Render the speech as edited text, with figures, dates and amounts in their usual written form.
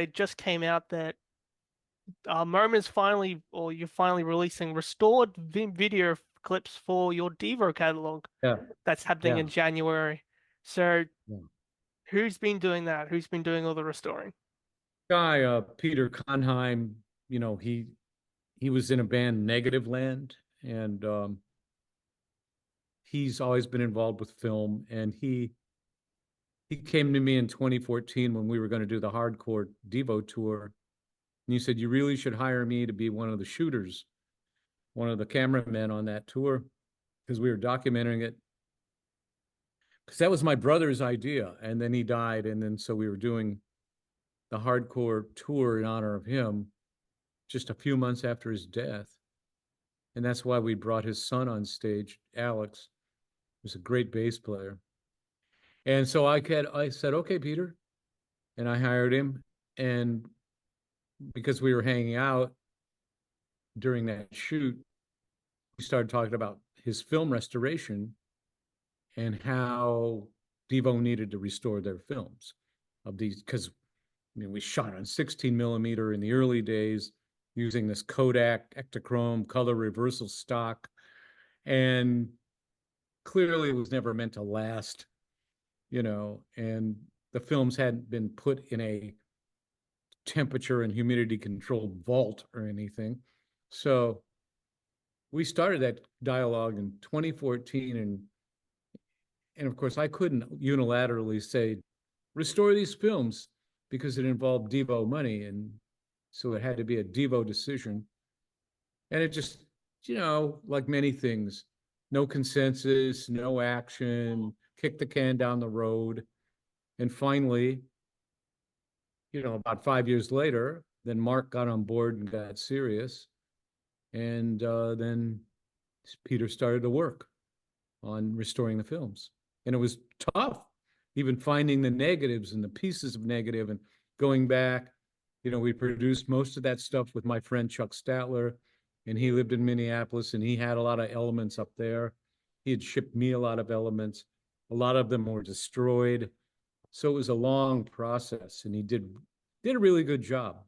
it just came out that Moma's finally, or you're finally releasing restored video clips for your DEVO catalog. Yeah, That's happening yeah, in January. So yeah. who's been doing that? Who's been doing all the restoring? Guy, Peter Conheim, he was in a band Negative Land, and he's always been involved with film. And he came to me in 2014 when we were going to do the hardcore Devo tour, and he said, "You really should hire me to be one of the shooters, one of the cameramen on that tour, because we were documenting it." Because that was my brother's idea, and then he died, and then so we were doing the hardcore tour in honor of him just a few months after his death. And that's why we brought his son on stage, Alex, who's a great bass player. And so I said, "Okay, Peter," and I hired him. And because we were hanging out during that shoot, we started talking about his film restoration and how Devo needed to restore their films of these, because we shot on 16 millimeter in the early days using this Kodak Ektachrome color reversal stock, and clearly it was never meant to last, and the films hadn't been put in a temperature and humidity controlled vault or anything. So we started that dialogue in 2014, and of course I couldn't unilaterally say restore these films because it involved Devo money, and so it had to be a Devo decision. And it just, like many things, no consensus, no action, kick the can down the road. And finally, about 5 years later, then Mark got on board and got serious. And then Peter started to work on restoring the films. And it was tough, even finding the negatives and the pieces of negative and going back. We produced most of that stuff with my friend Chuck Statler, and he lived in Minneapolis, and he had a lot of elements up there. He had shipped me a lot of elements. A lot of them were destroyed. So it was a long process, and he did a really good job.